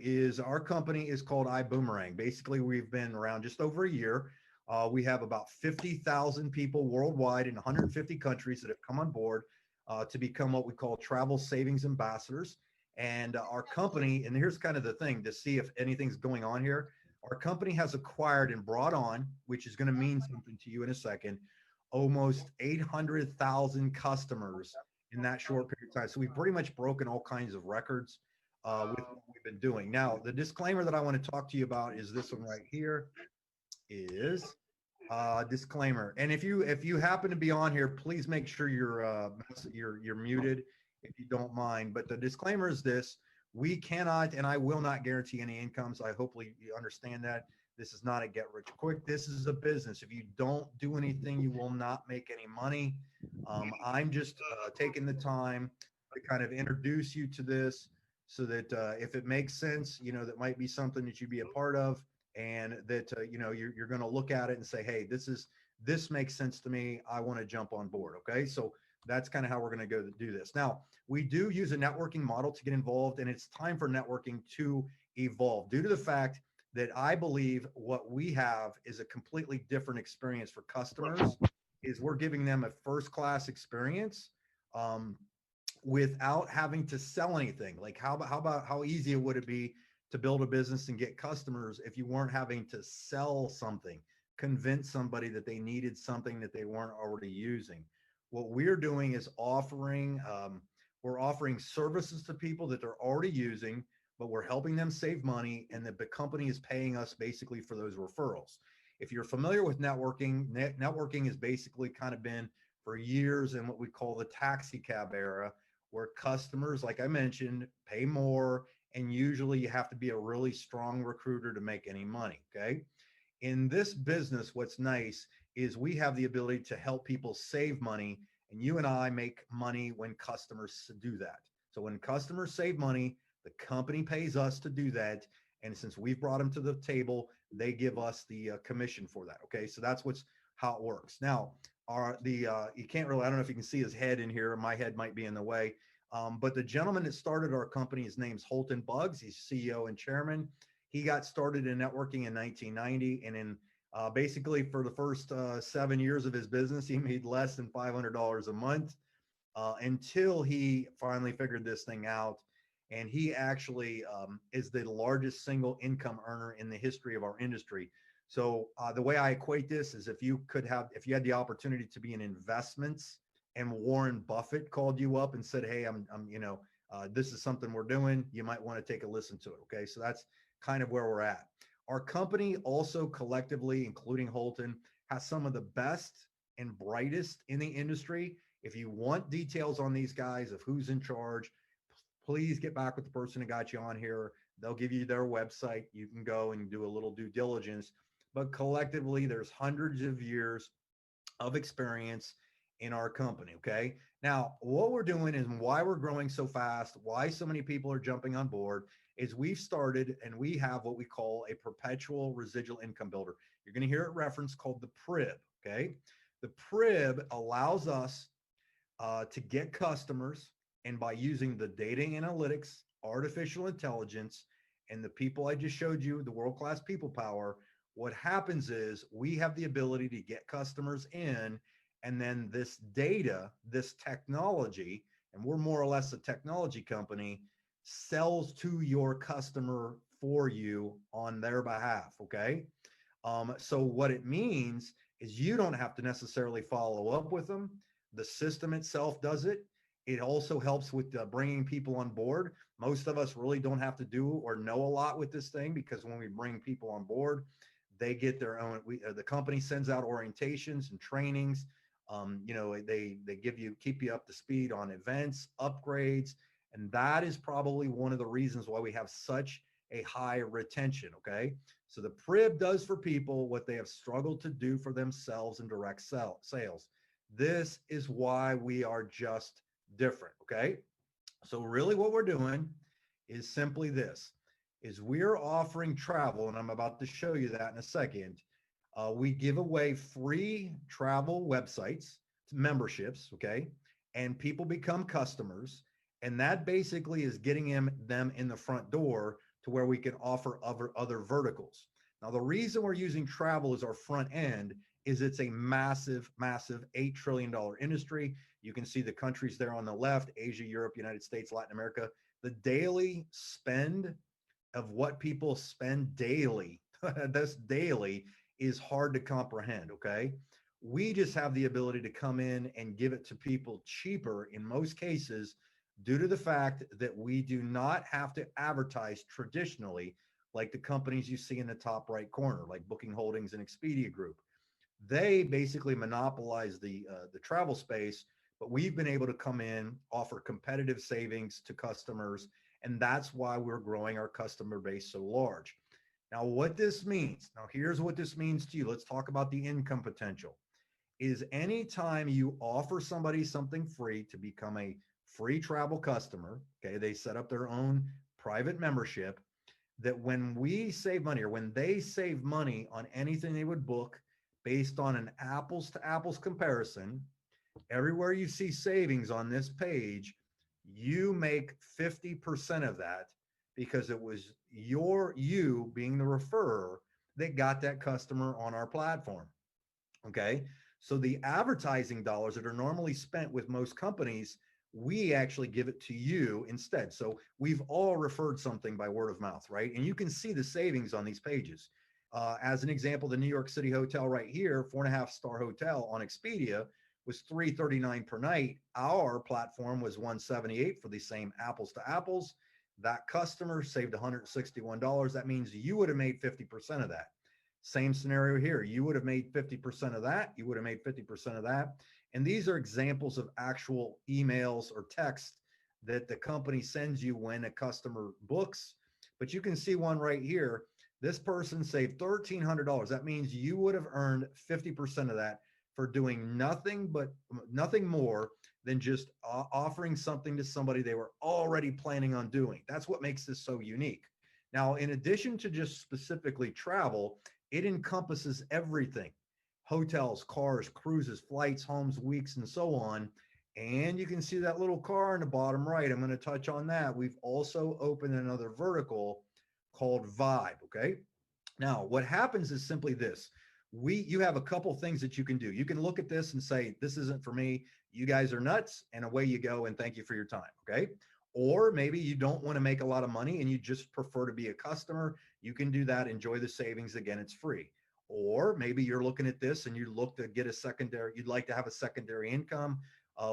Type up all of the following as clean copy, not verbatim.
is our company is called ibuumerrang. Basically, we've been around just over a year. We have about 50,000 people worldwide in 150 countries that have come on board to become what we call travel savings ambassadors. And our company, and here's kind of the thing to see if anything's going on here. Our company has acquired and brought on, which is going to mean something to you in a second, almost 800,000 customers in that short period of time. So we've pretty much broken all kinds of records with what we've been doing. Now, the disclaimer that I want to talk to you about is this one right here is disclaimer. And if you happen to be on here, please make sure you're muted if you don't mind. But the disclaimer is this: we cannot and I will not guarantee any incomes. I hopefully you understand that. This is not a get rich quick. This is a business. If you don't do anything, you will not make any money. I'm just taking the time to kind of introduce you to this so that if it makes sense, that might be something that you'd be a part of, and that you're going to look at it and say, hey, this makes sense to me. I want to jump on board. Okay, so that's kind of how we're going to go do this. Now, we do use a networking model to get involved, and it's time for networking to evolve due to the fact that I believe what we have is a completely different experience for customers. Is we're giving them a first class experience um, without having to sell anything. Like how easy would it be to build a business and get customers if you weren't having to sell something, convince somebody that they needed something that they weren't already using. What we're doing is we're offering services to people that they're already using, but we're helping them save money, and the company is paying us basically for those referrals. If you're familiar with networking, networking has basically kind of been for years in what we call the taxi cab era, where customers, like I mentioned, pay more, and usually you have to be a really strong recruiter to make any money. Okay. In this business, what's nice is we have the ability to help people save money, and you and I make money when customers do that. So when customers save money, the company pays us to do that. And since we've brought them to the table, they give us the commission for that. Okay. So that's how it works. Now, you can't really, I don't know if you can see his head in here. My head might be in the way. But the gentleman that started our company, his name's Holton Buggs. He's CEO and chairman. He got started in networking in 1990. And in basically for the first 7 years of his business, he made less than $500 a month until he finally figured this thing out. And he actually is the largest single income earner in the history of our industry. So the way I equate this is if you had the opportunity to be in investments and Warren Buffett called you up and said, hey, this is something we're doing, you might want to take a listen to it. Okay. So that's kind of where we're at. Our company also collectively, including Holton, has some of the best and brightest in the industry. If you want details on these guys of who's in charge, please get back with the person who got you on here. They'll give you their website. You can go and do a little due diligence. But collectively, there's hundreds of years of experience in our company. Okay. Now, what we're doing and why we're growing so fast, why so many people are jumping on board, is we've started and we have what we call a perpetual residual income builder. You're going to hear it referenced called the PRIB. Okay. The PRIB allows us to get customers, and by using the data analytics, artificial intelligence, and the people I just showed you, the world-class people power, what happens is we have the ability to get customers in, and then this data, this technology, and we're more or less a technology company, sells to your customer for you on their behalf. Okay. So what it means is you don't have to necessarily follow up with them. The system itself does it. It also helps with bringing people on board. Most of us really don't have to do or know a lot with this thing, because when we bring people on board, they get their own. The company sends out orientations and trainings. They keep you up to speed on events, upgrades, and that is probably one of the reasons why we have such a high retention. Okay, so the PRIB does for people what they have struggled to do for themselves in direct sales. This is why we are just different. Okay. So really what we're doing is simply this, is we're offering travel, and I'm about to show you that in a second. We give away free travel websites, memberships. Okay. And people become customers. And that basically is getting them in the front door to where we can offer other verticals. Now, the reason we're using travel as our front end is it's a massive, massive $8 trillion industry. You can see the countries there on the left: Asia, Europe, United States, Latin America. The daily spend of what people spend daily, that's daily, is hard to comprehend. Okay. We just have the ability to come in and give it to people cheaper in most cases, due to the fact that we do not have to advertise traditionally like the companies you see in the top right corner, like Booking Holdings and Expedia Group. They basically monopolize the travel space, but we've been able to come in, offer competitive savings to customers, and that's why we're growing our customer base so large. Now, what this means, now here's what this means to you. Let's talk about the income potential. Is anytime you offer somebody something free to become a free travel customer, okay, they set up their own private membership, that when we save money or when they save money on anything they would book based on an apples to apples comparison, everywhere you see savings on this page, you make 50% of that, because it was you being the referrer that got that customer on our platform. Okay. So the advertising dollars that are normally spent with most companies, we actually give it to you instead. So we've all referred something by word of mouth, right? And you can see the savings on these pages. As an example, the New York City hotel right here, 4.5 star hotel on Expedia, was $339 per night. Our platform was $178 for the same apples to apples. That customer saved $161. That means you would have made 50% of that. Same scenario here. You would have made 50% of that. You would have made 50% of that. And these are examples of actual emails or text that the company sends you when a customer books. But you can see one right here. This person saved $1,300. That means you would have earned 50% of that for doing nothing more than just offering something to somebody they were already planning on doing. That's what makes this so unique. Now, in addition to just specifically travel, it encompasses everything: hotels, cars, cruises, flights, homes, weeks, and so on. And you can see that little car in the bottom right. I'm going to touch on that. We've also opened another vertical called Vibe. Okay. Now, what happens is simply this. You have a couple things that you can do. You can look at this and say, this isn't for me. You guys are nuts, and away you go. And thank you for your time. Okay. Or maybe you don't want to make a lot of money and you just prefer to be a customer. You can do that. Enjoy the savings. Again, it's free. Or maybe you're looking at this and you look to get a secondary, you'd like to have a secondary income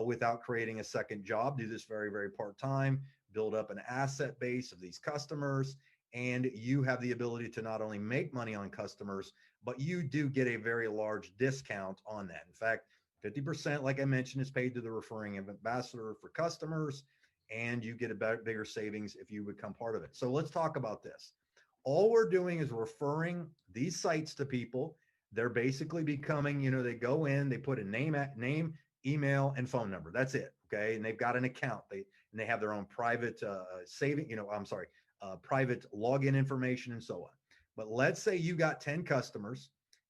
without creating a second job. Do this very, very part-time, build up an asset base of these customers, and you have the ability to not only make money on customers, but you do get a very large discount on that. In fact, 50%, like I mentioned, is paid to the referring ambassador for customers, and you get a bigger savings if you become part of it. So let's talk about this. All we're doing is referring these sites to people. They're basically becoming, they go in, they put a name, email, and phone number. That's it. Okay. And they've got an account. They have their own private private login information and so on. But let's say you got 10 customers,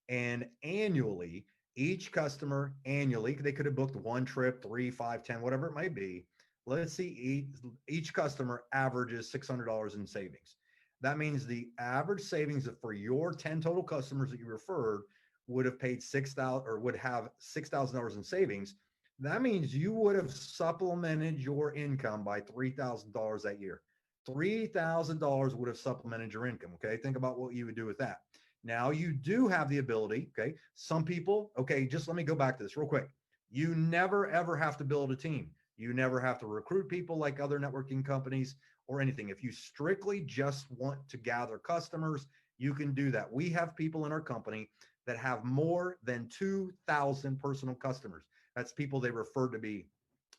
and annually, each customer annually, they could have booked one trip, 3, 5, 10, whatever it might be. Let's see, each customer averages $600 in savings. That means the average savings for your 10 total customers that you referred would have paid $6,000 or would have $6,000 in savings. That means you would have supplemented your income by $3,000 that year. $3,000 would have supplemented your income. Okay. Think about what you would do with that. Now you do have the ability. Okay. Some people, okay, just let me go back to this real quick. You never, ever have to build a team. You never have to recruit people like other networking companies or anything. If you strictly just want to gather customers, you can do that. We have people in our company that have more than 2,000 personal customers. That's people they refer to be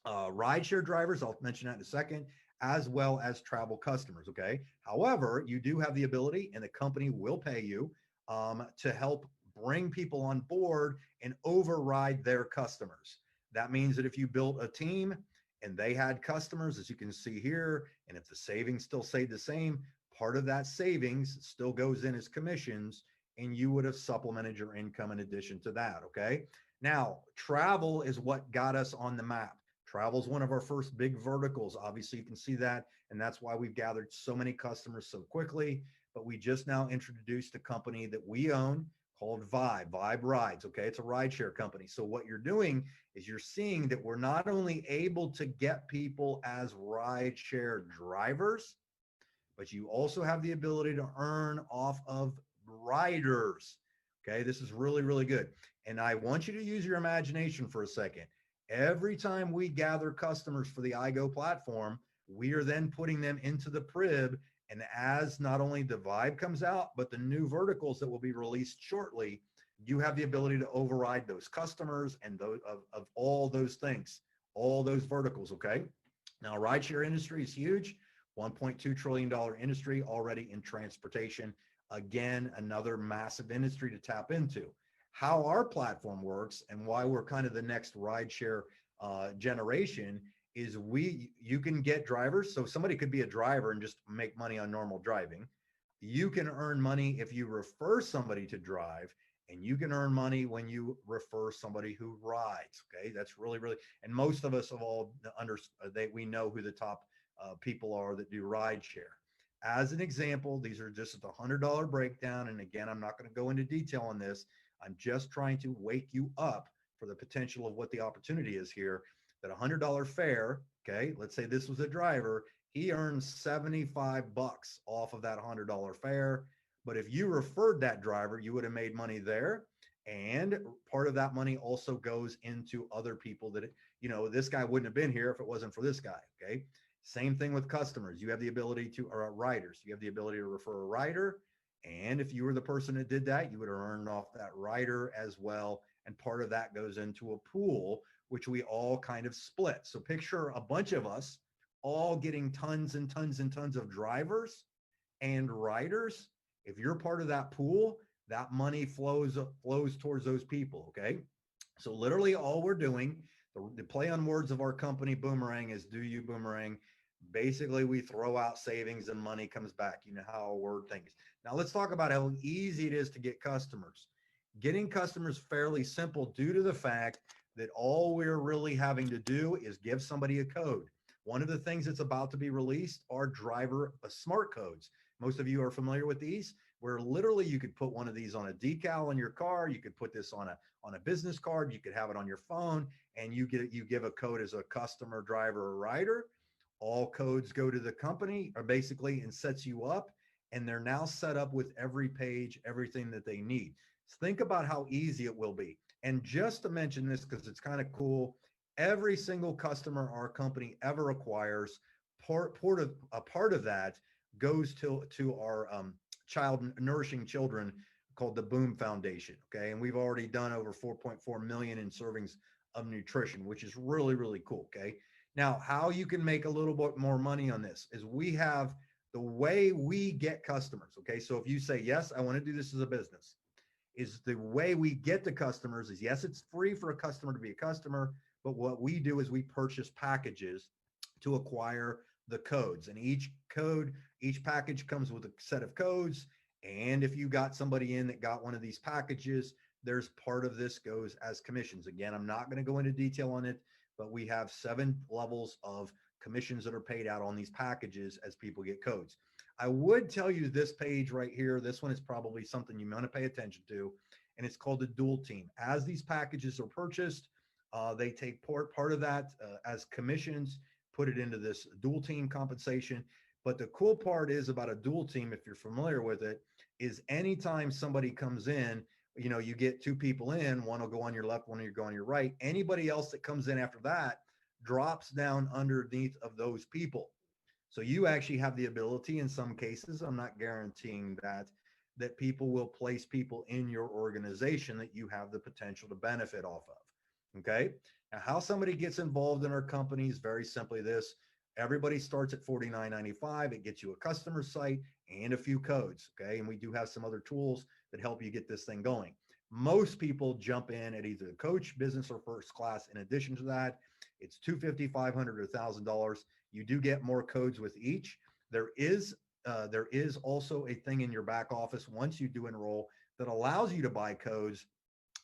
rideshare drivers. I'll mention that in a second, as well as travel customers. Okay. However, you do have the ability, and the company will pay you to help bring people on board and override their customers. That means that if you built a team and they had customers, as you can see here, and if the savings still stayed the same, part of that savings still goes in as commissions, and you would have supplemented your income in addition to that. Okay. Now, travel is what got us on the map. Travel is one of our first big verticals. Obviously, you can see that, and that's why we've gathered so many customers so quickly. But we just now introduced a company that we own called Vibe Rides. Okay, it's a rideshare company. So what you're doing is you're seeing that we're not only able to get people as rideshare drivers, but you also have the ability to earn off of riders. Okay, this is really, really good. And I want you to use your imagination for a second. Every time we gather customers for the iGo platform, we are then putting them into the Prib. And as not only the Vibe comes out, but the new verticals that will be released shortly, you have the ability to override those customers and those of all those things, all those verticals. Okay. Now, rideshare industry is huge. $1.2 trillion industry already in transportation. Again, another massive industry to tap into. How our platform works and why we're kind of the next rideshare generation is you can get drivers. So somebody could be a driver and just make money on normal driving. You can earn money if you refer somebody to drive, and you can earn money when you refer somebody who rides. Okay, that's really, really, and most of us have all we know who the top people are that do ride share. As an example, these are just a $100 breakdown. And again, I'm not going to go into detail on this. I'm just trying to wake you up for the potential of what the opportunity is here. That $100 fare, okay, let's say this was a driver, he earns 75 bucks off of that $100 fare. But if you referred that driver, you would have made money there. And part of that money also goes into other people that, this guy wouldn't have been here if it wasn't for this guy. Okay. Same thing with customers. You have the ability to, or riders, you have the ability to refer a rider. And if you were the person that did that, you would have earned off that rider as well. And part of that goes into a pool, which we all kind of split. So picture a bunch of us all getting tons and tons and tons of drivers and riders. If you're part of that pool, that money flows towards those people. Okay. So literally all we're doing, the play on words of our company Boomerang is do you boomerang. Basically, we throw out savings and money comes back. You know how a word thing is. Now let's talk about how easy it is to get customers. Getting customers fairly simple due to the fact that all we're really having to do is give somebody a code. One of the things that's about to be released are driver smart codes. Most of you are familiar with these, where literally you could put one of these on a decal on your car. You could put this on a business card. You could have it on your phone, and you give a code as a customer, driver, or rider. All codes go to the company, or basically, and sets you up, and they're now set up with every page, everything that they need. So think about how easy it will be. And just to mention this, because it's kind of cool, every single customer our company ever acquires, a part of that goes to our child nourishing children called the Boom Foundation. Okay, and we've already done over 4.4 million in servings of nutrition, which is really, really cool. Okay, now how you can make a little bit more money on this is we have the way we get customers. Okay, so if you say yes, I want to do this as a business, is the way we get the customers is yes, it's free for a customer to be a customer, but what we do is we purchase packages to acquire the codes. And each package comes with a set of codes. And if you got somebody in that got one of these packages, there's part of this goes as commissions. Again, I'm not going to go into detail on it, but we have 7 levels of commissions that are paid out on these packages as people get codes. I would tell you this page right here, this one is probably something you want to pay attention to, and it's called the dual team. As these packages are purchased, they take part of that as commissions, put it into this dual team compensation. But the cool part is about a dual team, if you're familiar with it, is anytime somebody comes in, you get 2 people in, one will go on your left, one will go on your right. Anybody else that comes in after that drops down underneath of those people. So you actually have the ability in some cases, I'm not guaranteeing that people will place people in your organization that you have the potential to benefit off of. Okay. Now, how somebody gets involved in our company is very simply this. Everybody starts at $49.95. It gets you a customer site and a few codes. Okay. And we do have some other tools that help you get this thing going. Most people jump in at either coach, business, or first class. In addition to that, it's $250, $500, or $1,000. You do get more codes with each. There is also a thing in your back office once you do enroll that allows you to buy codes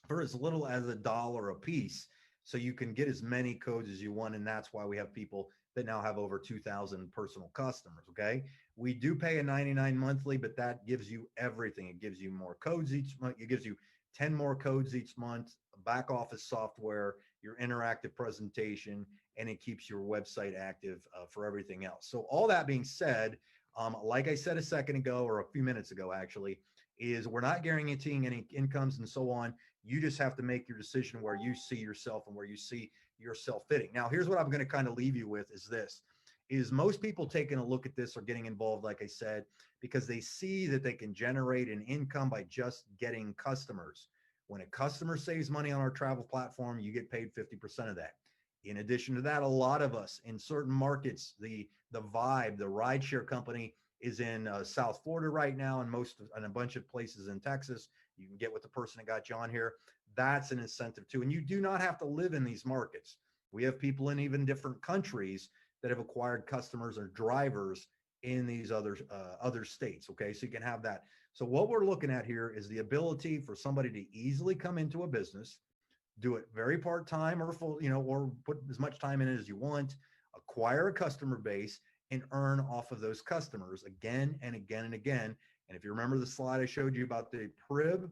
for as little as $1 a piece. so you can get as many codes as you want. And that's why we have people that now have over 2,000 personal customers. Okay. We do pay a 99 monthly, but that gives you everything. It gives you more codes each month. It gives you 10 more codes each month, back office software, your interactive presentation, and it keeps your website active for everything else. So all that being said, like I said a second ago, or a few minutes ago, actually, is we're not guaranteeing any incomes and so on. You just have to make your decision where you see yourself and where you see yourself fitting. Now, here's what I'm going to kind of leave you with is this, is most people taking a look at this or getting involved, like I said, because they see that they can generate an income by just getting customers. When a customer saves money on our travel platform, you get paid 50% of that. In addition to that, a lot of us in certain markets, the Vibe, the rideshare company, is in South Florida right now, and a bunch of places in Texas. You can get with the person that got you on here. That's an incentive too, and you do not have to live in these markets. We have people in even different countries that have acquired customers or drivers in these other states. Okay, so you can have that. So what we're looking at here is the ability for somebody to easily come into a business, do it very part-time or full, or put as much time in it as you want, acquire a customer base and earn off of those customers again and again and again. And if you remember the slide I showed you about the PRIB,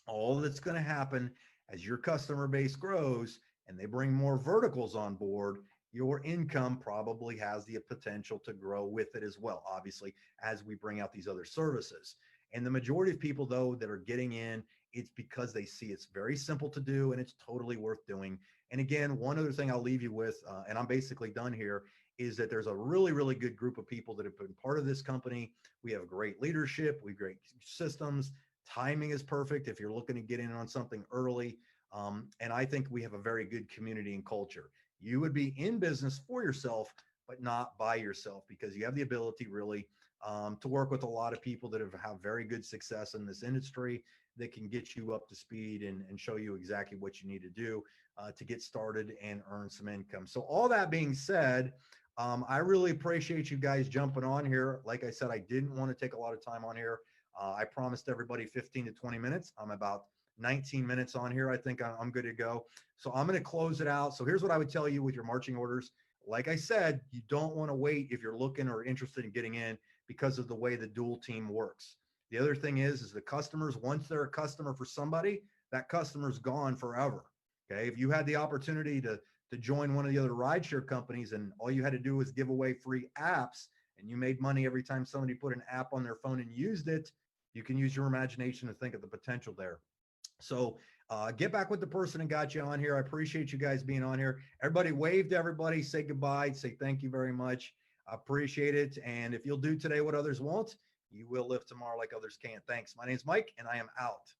all that's going to happen as your customer base grows and they bring more verticals on board, your income probably has the potential to grow with it as well, obviously, as we bring out these other services. And the majority of people, though, that are getting in, it's because they see it's very simple to do and it's totally worth doing. And again, one other thing I'll leave you with, and I'm basically done here, is that there's a really, really good group of people that have been part of this company. We have great leadership, we have great systems. Timing is perfect if you're looking to get in on something early. And I think we have a very good community and culture. You would be in business for yourself, but not by yourself, because you have the ability really to work with a lot of people that have very good success in this industry that can get you up to speed and show you exactly what you need to do to get started and earn some income. So all that being said, I really appreciate you guys jumping on here. Like I said, I didn't want to take a lot of time on here. I promised everybody 15 to 20 minutes. I'm about 19 minutes on here. I think I'm good to go. So I'm going to close it out. So here's what I would tell you with your marching orders. Like I said, you don't want to wait if you're looking or interested in getting in because of the way the dual team works. The other thing is the customers, once they're a customer for somebody, that customer's gone forever. Okay. If you had the opportunity to join one of the other rideshare companies and all you had to do was give away free apps and you made money every time somebody put an app on their phone and used it, you can use your imagination to think of the potential there. So get back with the person that got you on here. I appreciate you guys being on here. Everybody wave to everybody, say goodbye, say thank you very much. I appreciate it. And if you'll do today what others won't, you will live tomorrow like others can. Thanks. My name's Mike and I am out.